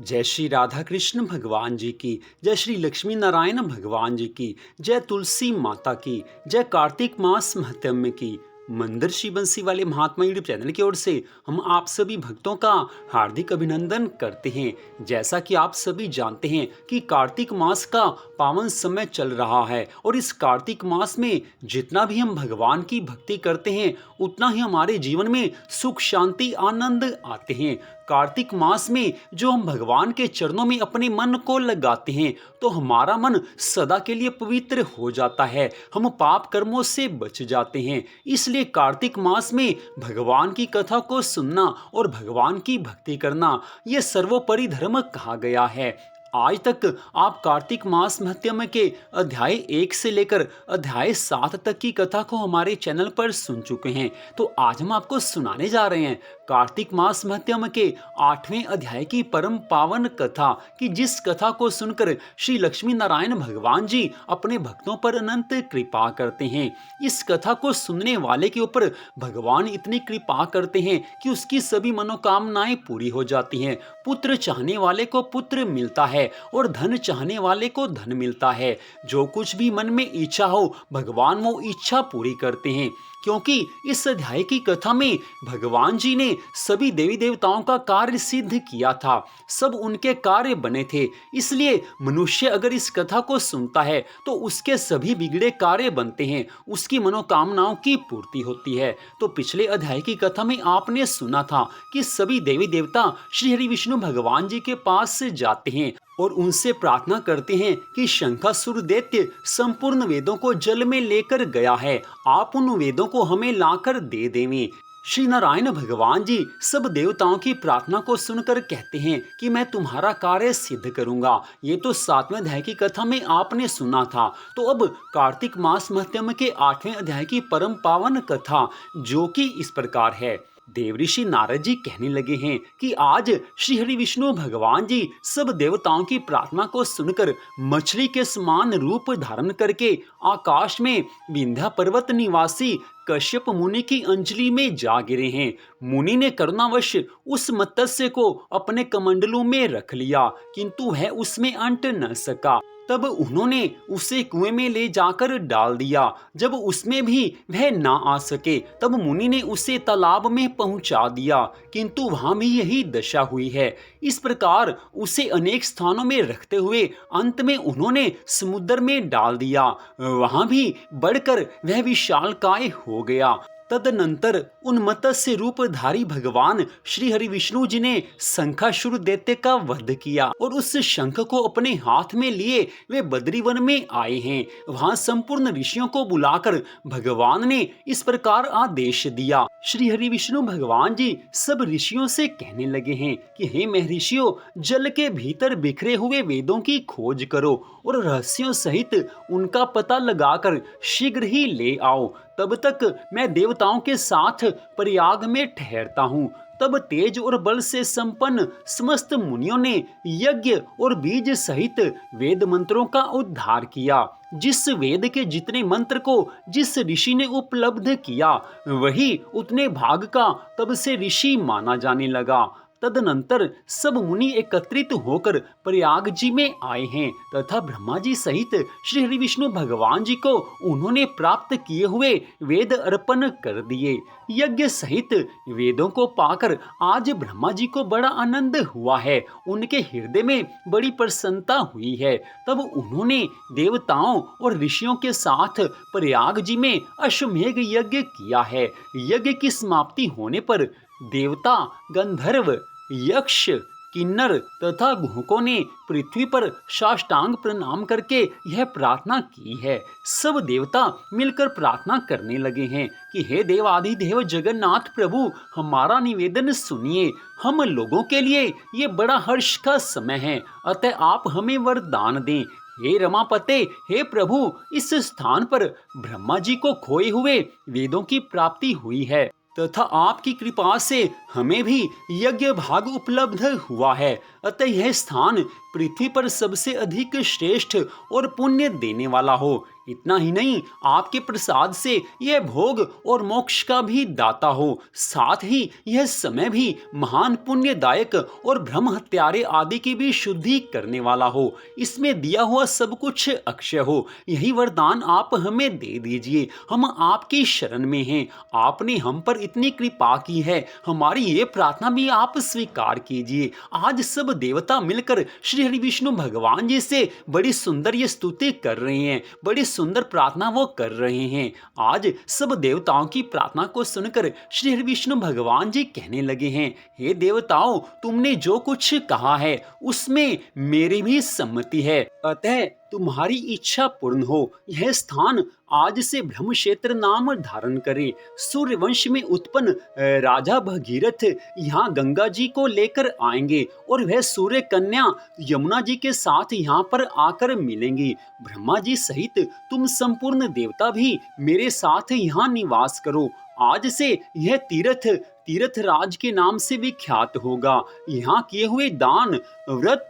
जय श्री राधा कृष्ण भगवान जी की, जय श्री लक्ष्मी नारायण भगवान जी की, जय तुलसी माता की, जय कार्तिक मास महत्म्य की। मंदिर श्री बंसी वाले महात्मा यूट्यूब चैनल की ओर से हम आप सभी भक्तों का हार्दिक अभिनंदन करते हैं। जैसा कि आप सभी जानते हैं कि कार्तिक मास का पावन समय चल रहा है और इस कार्तिक मास में जितना भी हम भगवान की भक्ति करते हैं उतना ही हमारे जीवन में सुख शांति आनंद आते हैं। कार्तिक मास में जो हम भगवान के चरणों में अपने मन को लगाते हैं तो हमारा मन सदा के लिए पवित्र हो जाता है, हम पाप कर्मों से बच जाते हैं। इसलिए कार्तिक मास में भगवान की कथा को सुनना और भगवान की भक्ति करना यह सर्वोपरि धर्म कहा गया है। आज तक आप कार्तिक मास महत्म्य के अध्याय 1 से लेकर अध्याय 7 तक की कथा को हमारे चैनल पर सुन चुके हैं। तो आज हम आपको सुनाने जा रहे हैं कार्तिक मास महत्म्य के 8वें अध्याय की परम पावन कथा कि जिस कथा को सुनकर श्री लक्ष्मी नारायण भगवान जी अपने भक्तों पर अनंत कृपा करते हैं। इस कथा को सुनने वाले के ऊपर भगवान इतनी कृपा करते हैं कि उसकी सभी मनोकामनाएं पूरी हो जाती हैं। पुत्र चाहने वाले को पुत्र मिलता है और धन चाहने वाले को धन मिलता है। जो कुछ भी मन में इच्छा हो भगवान वो इच्छा पूरी करते हैं, क्योंकि इस अध्याय की कथा में भगवान जी ने सभी देवी देवताओं का कार्य सिद्ध किया था, सब उनके कार्य बने थे। इसलिए मनुष्य अगर इस कथा को सुनता है तो उसके सभी बिगड़े कार्य बनते हैं, उसकी मनोकामनाओं की पूर्ति होती है। तो पिछले अध्याय की कथा में आपने सुना था कि सभी देवी देवता श्री हरि विष्णु भगवान जी के पास से जाते हैं और उनसे प्रार्थना करते हैं कि शंखासुर दैत्य संपूर्ण वेदों को जल में लेकर गया है, आप उन वेदों को हमें लाकर दे देवें। श्री नारायण भगवान जी सब देवताओं की प्रार्थना को सुनकर कहते हैं कि मैं तुम्हारा कार्य सिद्ध करूंगा। ये तो 7वें अध्याय की कथा में आपने सुना था। तो अब कार्तिक मास महत्म्य के 8वें अध्याय की परम पावन कथा जो कि इस प्रकार है। देवऋषि नारद जी कहने लगे हैं कि आज श्री हरि विष्णु भगवान जी सब देवताओं की प्रार्थना को सुनकर मछली के समान रूप धारण करके आकाश में विंध्या पर्वत निवासी कश्यप मुनि की अंजलि में जा गिरे हैं। मुनि ने करुणावश उस मत्स्य को अपने कमंडलों में रख लिया, किंतु वह उसमें अंट न सका। तब उन्होंने उसे कुएं में ले जाकर डाल दिया। जब उसमें भी वह ना आ सके तब मुनि ने उसे तालाब में पहुंचा दिया, किंतु वहां भी यही दशा हुई है। इस प्रकार उसे अनेक स्थानों में रखते हुए अंत में उन्होंने समुद्र में डाल दिया, वहां भी बढ़कर वह विशालकाय हो गया। तदनंतर उन मत्स्य रूपधारी भगवान श्री हरि विष्णु जी ने शंखासुर दैत्य का वध किया और उस शंख को अपने हाथ में लिए वे बद्रीवन में आए हैं। वहां संपूर्ण ऋषियों को बुलाकर भगवान ने इस प्रकार आदेश दिया। श्री हरि विष्णु भगवान जी सब ऋषियों से कहने लगे हैं कि हे महर्षियों, जल के भीतर बिखरे हुए वेदों की खोज करो और रहस्यों सहित उनका पता लगाकर शीघ्र ही ले आओ। तब तक मैं देवताओं के साथ प्रयाग में ठहरता हूँ। तब तेज और बल से संपन्न समस्त मुनियों ने यज्ञ और बीज सहित वेद मंत्रों का उद्धार किया। जिस वेद के जितने मंत्र को जिस ऋषि ने उपलब्ध किया वही उतने भाग का तब से ऋषि माना जाने लगा। तदनंतर सब मुनि एकत्रित होकर प्रयाग जी में आए हैं तथा ब्रह्मा जी सहित श्री हरि विष्णु भगवान जी को उन्होंने प्राप्त किए हुए वेद अर्पण कर दिए। यज्ञ सहित वेदों को पाकर आज ब्रह्मा जी को बड़ा आनंद हुआ है, उनके हृदय में बड़ी प्रसन्नता हुई है। तब उन्होंने देवताओं और ऋषियों के साथ प्रयाग जी में अश्वमेघ यज्ञ किया है। यज्ञ की समाप्ति होने पर देवता, गंधर्व, यक्ष, किन्नर तथा गुहकों ने पृथ्वी पर साष्टांग प्रणाम करके यह प्रार्थना की है। सब देवता मिलकर प्रार्थना करने लगे हैं कि हे देवाधिदेव जगन्नाथ प्रभु, हमारा निवेदन सुनिए। हम लोगों के लिए ये बड़ा हर्ष का समय है, अतः आप हमें वरदान दें। हे रमापते, हे प्रभु, इस स्थान पर ब्रह्मा जी को खोए हुए वेदों की प्राप्ति हुई है तथा आपकी कृपा से हमें भी यज्ञ भाग उपलब्ध हुआ है, अतः यह स्थान पृथ्वी पर सबसे अधिक श्रेष्ठ और पुण्य देने वाला हो। इतना ही नहीं, आपके प्रसाद से यह भोग और मोक्ष का भी दाता हो, साथ ही यह समय भी महान पुण्यदायक और ब्रह्म हत्यारे आदि की भी शुद्धि करने वाला हो, इसमें दिया हुआ सब कुछ अक्षय हो। यही वरदान आप हमें दे दीजिए, हम आपकी शरण में हैं। आपने हम पर इतनी कृपा की है, हमारी ये प्रार्थना भी आप स्वीकार कीजिए। आज सब देवता मिलकर श्री हरि विष्णु भगवान जी से बड़ी सुंदर ये स्तुति कर रहे हैं, बड़ी सुंदर प्रार्थना वो कर रहे हैं। आज सब देवताओं की प्रार्थना को सुनकर श्री हरि विष्णु भगवान जी कहने लगे हैं, हे देवताओं, तुमने जो कुछ कहा है उसमें मेरी भी सम्मति है, अतः तुम्हारी इच्छा पूर्ण हो। यह स्थान आज से ब्रह्म क्षेत्र नाम धारण करे। सूर्यवंश में उत्पन्न राजा भगीरथ यहाँ गंगा जी को लेकर आएंगे और वह सूर्य कन्या यमुना जी के साथ यहाँ पर आकर मिलेंगी। ब्रह्मा जी सहित तुम संपूर्ण देवता भी मेरे साथ यहाँ निवास करो। आज से यह तीर्थराज के नाम से विख्यात होगा। यहाँ किए हुए दान, व्रत,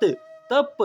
तप,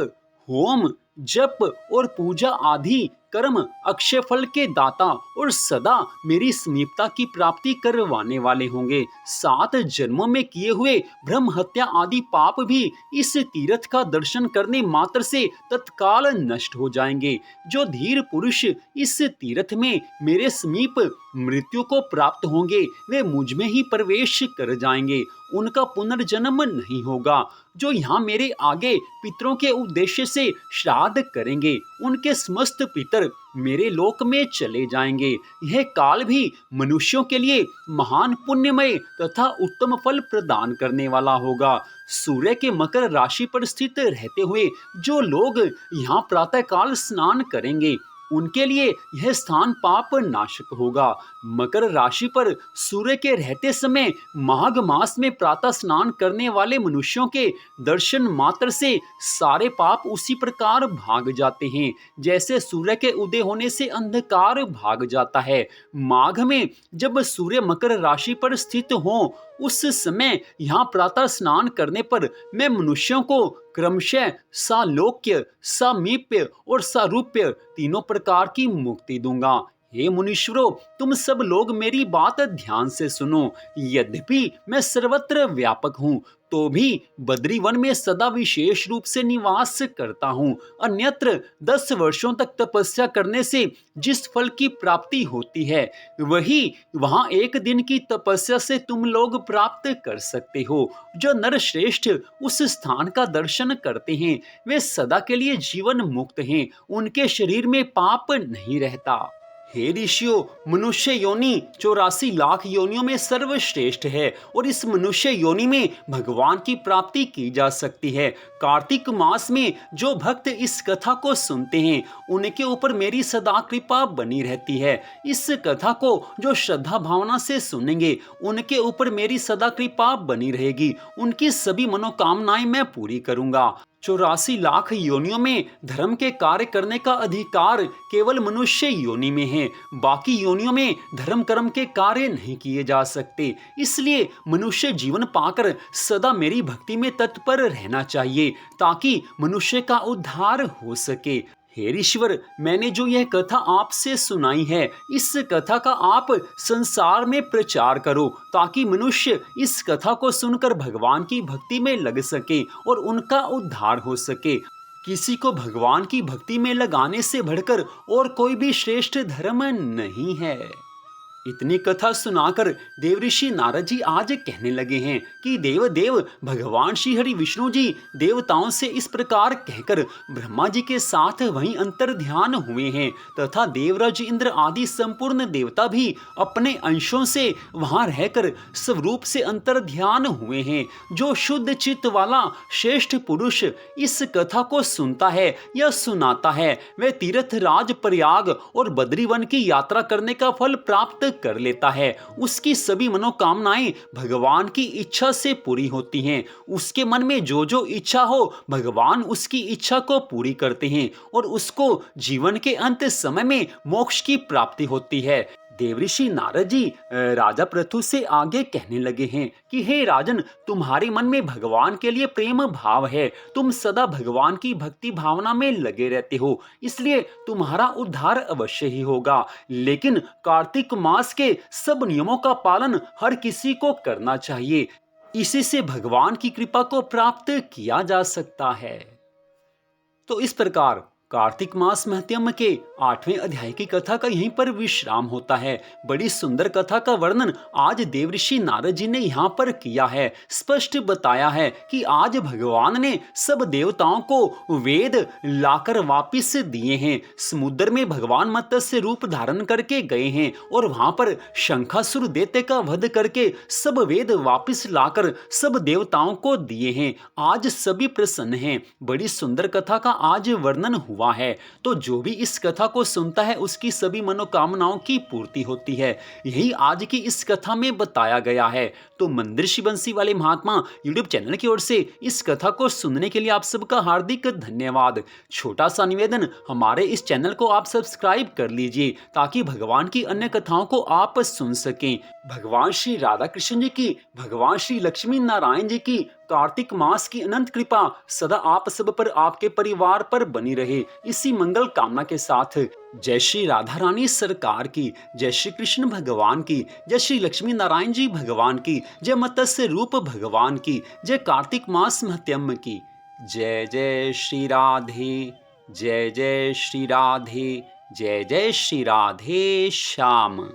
होम, जप और पूजा आदि कर्म अक्षय फल के दाता और सदा मेरी समीपता की प्राप्ति करवाने वाले होंगे। 7 जन्मों में किए हुए ब्रह्म हत्या आदि पाप भी इस तीर्थ का दर्शन करने मात्र से तत्काल नष्ट हो जाएंगे। जो धीर पुरुष इस तीर्थ में मेरे समीप मृत्यु को प्राप्त होंगे, वे मुझ में ही प्रवेश कर जाएंगे, उनका पुनर्जन्म नहीं होगा। जो यहाँ मेरे आगे पितरों के उद्देश्य से श्राद्ध करेंगे, उनके समस्त पितर मेरे लोक में चले जाएंगे। यह काल भी मनुष्यों के लिए महान पुण्यमय तथा उत्तम फल प्रदान करने वाला होगा। सूर्य के मकर राशि पर स्थित रहते हुए जो लोग यहाँ प्रातःकाल स्नान करेंगे, उनके लिए यह स्थान पाप नाशक होगा। मकर राशि पर सूर्य के रहते समय माघ मास में प्रातः स्नान करने वाले मनुष्यों के दर्शन मात्र से सारे पाप उसी प्रकार भाग जाते हैं जैसे सूर्य के उदय होने से अंधकार भाग जाता है। माघ में जब सूर्य मकर राशि पर स्थित हो, उस समय यहाँ प्रातः स्नान करने पर मैं मनुष्यों को क्रमशः सालोक्य, सामीप्य और सारूप्य तीनों प्रकार की मुक्ति दूंगा। हे मुनीश्वरों, तुम सब लोग मेरी बात ध्यान से सुनो। यद्यपि मैं सर्वत्र व्यापक हूँ, तो भी बद्री वन में सदा विशेष रूप से निवास करता हूँ। अन्यत्र 10 वर्षों तक तपस्या करने से जिस फल की प्राप्ति होती है, वही वहाँ एक दिन की तपस्या से तुम लोग प्राप्त कर सकते हो। जो नर श्रेष्ठ उस स्थान का दर्शन करते हैं, वे सदा के लिए जीवन मुक्त हैं, उनके शरीर में पाप नहीं रहता। हे ऋषियों, मनुष्य योनि 84 लाख योनियों में सर्वश्रेष्ठ है और इस मनुष्य योनि में भगवान की प्राप्ति की जा सकती है। कार्तिक मास में जो भक्त इस कथा को सुनते हैं, उनके ऊपर मेरी सदा कृपा बनी रहती है। इस कथा को जो श्रद्धा भावना से सुनेंगे, उनके ऊपर मेरी सदा कृपा बनी रहेगी। उनकी सभी मनोकामनाएं मैं पूरी करूंगा। 84 लाख योनियों में धर्म के कार्य करने का अधिकार केवल मनुष्य योनि में है। बाकी योनियों में धर्म कर्म के कार्य नहीं किए जा सकते। इसलिए मनुष्य जीवन पाकर सदा मेरी भक्ति में तत्पर रहना चाहिए, ताकि मनुष्य का उद्धार हो सके। हे ईश्वर, मैंने जो यह कथा आपसे सुनाई है, इस कथा का आप संसार में प्रचार करो, ताकि मनुष्य इस कथा को सुनकर भगवान की भक्ति में लग सके और उनका उद्धार हो सके। किसी को भगवान की भक्ति में लगाने से बढ़कर और कोई भी श्रेष्ठ धर्म नहीं है। इतनी कथा सुनाकर देवऋषि नारद जी आज कहने लगे हैं कि देव भगवान श्री हरि विष्णु जी देवताओं से इस प्रकार कहकर ब्रह्मा जी के साथ वहीं अंतर ध्यान हुए हैं तथा देवराज इंद्र आदि संपूर्ण देवता भी अपने अंशों से वहां रहकर स्वरूप से अंतर ध्यान हुए हैं। जो शुद्ध चित्त वाला श्रेष्ठ पुरुष इस कथा को सुनता है या सुनाता है, वह तीर्थराज प्रयाग और बद्रीवन की यात्रा करने का फल प्राप्त कर लेता है। उसकी सभी मनोकामनाएं भगवान की इच्छा से पूरी होती हैं। उसके मन में जो जो इच्छा हो, भगवान उसकी इच्छा को पूरी करते हैं और उसको जीवन के अंत समय में मोक्ष की प्राप्ति होती है। देवऋषि नारद जी राजा पृथु से आगे कहने लगे हैं कि हे राजन, तुम्हारे मन में भगवान के लिए प्रेम भाव है, तुम सदा भगवान की भक्ति भावना में लगे रहते हो, इसलिए तुम्हारा उद्धार अवश्य ही होगा। लेकिन कार्तिक मास के सब नियमों का पालन हर किसी को करना चाहिए, इसी से भगवान की कृपा को प्राप्त किया जा सकता है। तो इस प्रकार कार्तिक मास महत्म के 8वें अध्याय की कथा का यहीं पर विश्राम होता है। बड़ी सुंदर कथा का वर्णन आज देवऋषि नारद जी ने यहाँ पर किया है। स्पष्ट बताया है कि आज भगवान ने सब देवताओं को वेद लाकर वापिस दिए हैं। समुद्र में भगवान मत्स्य रूप धारण करके गए हैं और वहां पर शंखासुर दैत्य का वध करके सब वेद वापिस लाकर सब देवताओं को दिए हैं। आज सभी प्रसन्न हैं। बड़ी सुंदर कथा का आज वर्णन हुआ है। तो जो भी इस कथा को सुनता है उसकी सभी मनोकामनाओं की पूर्ति होती है। यही आज की इस कथा में बताया गया है। तो मंदिर बंसी वाले महात्मा यूट्यूब चैनल की ओर से इस कथा को सुनने के लिए आप सबका हार्दिक धन्यवाद। छोटा सा निवेदन, हमारे इस चैनल को आप सब्सक्राइब कर लीजिए ताकि भगवान की अन्य कथाओं को आप सुन सकें। भगवान श्री राधा कृष्ण जी की, भगवान श्री लक्ष्मी नारायण जी की कार्तिक मास की अनंत कृपा सदा आप सब पर, आपके परिवार पर बनी रहे, इसी मंगल कामना के साथ जय श्री राधा रानी सरकार की, जय श्री कृष्ण भगवान की, जय श्री लक्ष्मी नारायण जी भगवान की, जय मत्स्य रूप भगवान की, जय कार्तिक मास महत्म की। जय जय श्री राधे, जय जय श्री राधे, जय जय श्री राधे श्याम।